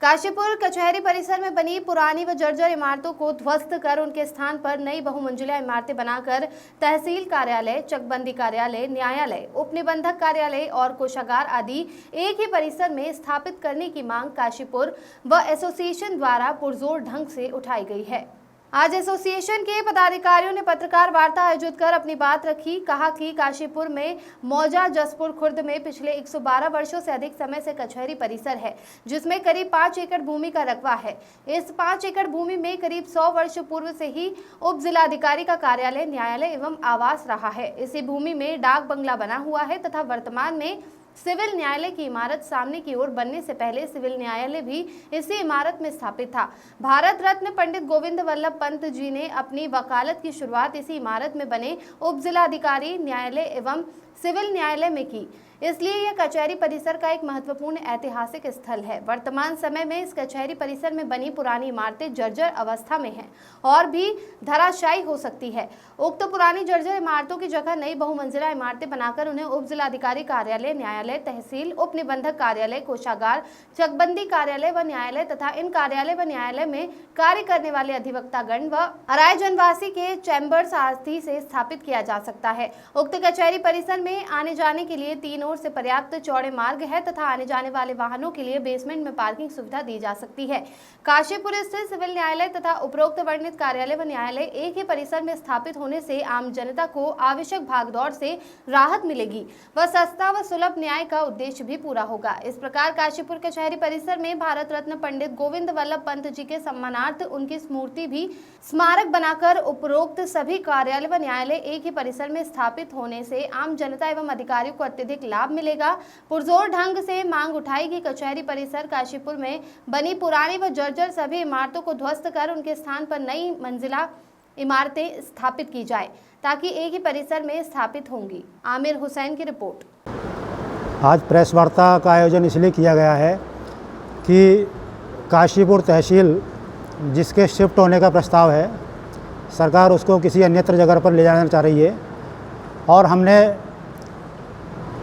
काशीपुर कचहरी परिसर में बनी पुरानी व जर्जर इमारतों को ध्वस्त कर उनके स्थान पर नई बहुमंजिला इमारतें बनाकर तहसील कार्यालय, चकबंदी कार्यालय, न्यायालय, उपनिबंधक कार्यालय और कोषागार आदि एक ही परिसर में स्थापित करने की मांग काशीपुर व एसोसिएशन द्वारा पुरजोर ढंग से उठाई गई है। आज एसोसिएशन के पदाधिकारियों ने पत्रकार वार्ता आयोजित कर अपनी बात रखी। कहा कि काशीपुर में मौजा जसपुर खुर्द में पिछले 112 वर्षों से अधिक समय से कचहरी परिसर है, जिसमें करीब 5 एकड़ भूमि का रकबा है। इस 5 एकड़ भूमि में करीब 100 वर्ष पूर्व से ही उप जिलाधिकारी का कार्यालय, न्यायालय एवं आवास रहा है। इसी भूमि में डाक बंगला बना हुआ है तथा वर्तमान में सिविल न्यायालय की इमारत सामने की ओर बनने से पहले सिविल न्यायालय भी इसी इमारत में स्थापित था। भारत रत्न पंडित गोविंद वल्लभ पंत जी ने अपनी वकालत की शुरुआत इसी इमारत में बने उप जिलाधिकारी न्यायालय एवं सिविल न्यायालय में की, इसलिए यह कचहरी परिसर का एक महत्वपूर्ण ऐतिहासिक स्थल है। वर्तमान समय में इस कचहरी परिसर में बनी पुरानी इमारतें जर्जर अवस्था में हैं और भी धराशायी हो सकती है। उक्त पुरानी जर्जर इमारतों की जगह नई बहुमंजिला इमारतें बनाकर उन्हें उप जिलाधिकारी कार्यालय, न्यायालय, तहसील, उप निबंधक कार्यालय, कोषागार, चकबंदी कार्यालय व न्यायालय तथा इन कार्यालय व न्यायालय में कार्य करने वाले अधिवक्तागण व अराय जनवासी के चैम्बर्स आदि से स्थापित किया जा सकता है। उक्त कचहरी परिसर में आने जाने के लिए 3 ओर से पर्याप्त चौड़े मार्ग है तथा आने जाने वाले वाहनों के लिए बेसमेंट में पार्किंग सुविधा दी जा सकती है। काशीपुर स्थित सिविल न्यायालय तथा उपरोक्त वर्णित कार्यालय व न्यायालय एक ही परिसर में स्थापित होने से आम जनता को आवश्यक भागदौड़ से राहत मिलेगी व सस्ता व सुलभ न्याय का उद्देश्य भी पूरा होगा। इस प्रकार काशीपुर कचहरी परिसर में भारत रत्न पंडित गोविंद वल्लभ पंत जी के सम्मानार्थ उनकी स्मृति भी स्मारक बनाकर उपरोक्त सभी कार्यालय व न्यायालय एक ही परिसर में स्थापित होने से आम जनता एवं अधिकारियों को अत्यधिक लाभ मिलेगा। पुरजोर ढंग से मांग उठाई कि कचहरी परिसर काशीपुर में बनी पुरानी व जर्जर सभी इमारतों को ध्वस्त कर उनके स्थान पर नई मंजिला इमारतें स्थापित की जाए, ताकि एक ही परिसर में स्थापित होंगी। आमिर हुसैन की रिपोर्ट। आज प्रेस वार्ता का आयोजन इसलिए किया गया है कि काशीपुर तहसील जिसके शिफ्ट होने का प्रस्ताव है, सरकार उसको किसी अन्यत्र जगह पर ले जाना चाह रही है और हमने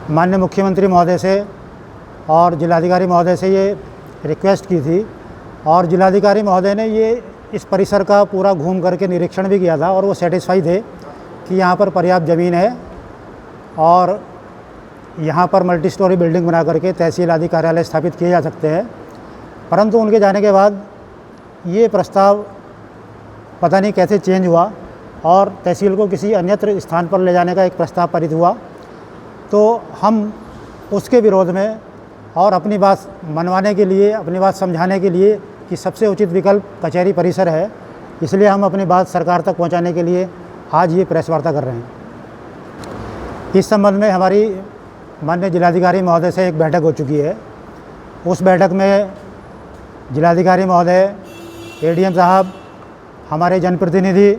माननीय मुख्यमंत्री महोदय से और जिलाधिकारी महोदय से ये रिक्वेस्ट की थी और जिलाधिकारी महोदय ने ये इस परिसर का पूरा घूम करके निरीक्षण भी किया था और वो सेटिस्फाई थे कि यहाँ पर पर्याप्त ज़मीन है और यहाँ पर मल्टी स्टोरी बिल्डिंग बना करके तहसील आदि कार्यालय स्थापित किए जा सकते हैं। परंतु उनके जाने के बाद ये प्रस्ताव पता नहीं कैसे चेंज हुआ और तहसील को किसी अन्यत्र स्थान पर ले जाने का एक प्रस्ताव पारित हुआ, तो हम उसके विरोध में और अपनी बात मनवाने के लिए, अपनी बात समझाने के लिए कि सबसे उचित विकल्प कचहरी परिसर है, इसलिए हम अपनी बात सरकार तक पहुंचाने के लिए आज ये प्रेस वार्ता कर रहे हैं। इस संबंध में हमारी माननीय जिलाधिकारी महोदय से एक बैठक हो चुकी है। उस बैठक में जिलाधिकारी महोदय, एडीएम साहब, हमारे जनप्रतिनिधि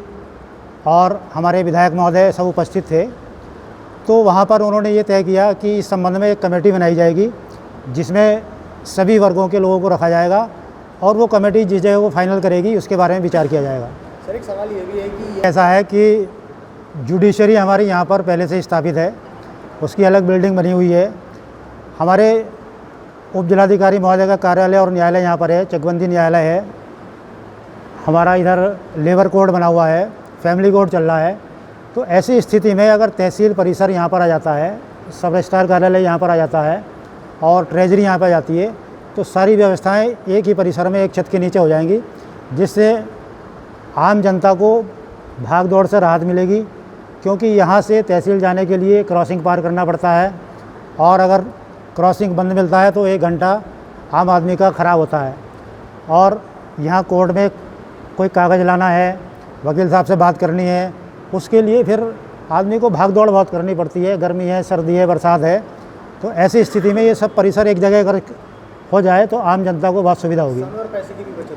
और हमारे विधायक महोदय सब उपस्थित थे। तो वहाँ पर उन्होंने ये तय किया कि इस संबंध में एक कमेटी बनाई जाएगी जिसमें सभी वर्गों के लोगों को रखा जाएगा और वो कमेटी जिस जगह को फाइनल करेगी उसके बारे में विचार किया जाएगा। सर, एक सवाल ये भी है कि ऐसा है कि जुडिशरी हमारी यहाँ पर पहले से स्थापित है, उसकी अलग बिल्डिंग बनी हुई है। हमारे उप जिलाधिकारी महोदय का कार्यालय और न्यायालय यहाँ पर है, चकबंदी न्यायालय है। हमारा इधर लेबर कोर्ट बना हुआ है, फैमिली कोर्ट चल रहा है। तो ऐसी स्थिति में अगर तहसील परिसर यहाँ पर आ जाता है, सब रजिस्ट्रार कार्यालय यहाँ पर आ जाता है और ट्रेजरी यहाँ पर आ जाती है, तो सारी व्यवस्थाएं एक ही परिसर में एक छत के नीचे हो जाएंगी, जिससे आम जनता को भाग दौड़ से राहत मिलेगी। क्योंकि यहाँ से तहसील जाने के लिए क्रॉसिंग पार करना पड़ता है और अगर क्रॉसिंग बंद मिलता है तो 1 घंटा आम आदमी का ख़राब होता है। और यहाँ कोर्ट में कोई कागज़ लाना है, वकील साहब से बात करनी है, उसके लिए फिर आदमी को भाग दौड़ बहुत करनी पड़ती है। गर्मी है, सर्दी है, बरसात है, तो ऐसी स्थिति में ये सब परिसर एक जगह अगर हो जाए तो आम जनता को बहुत सुविधा होगी। समय और पैसे की भी बचत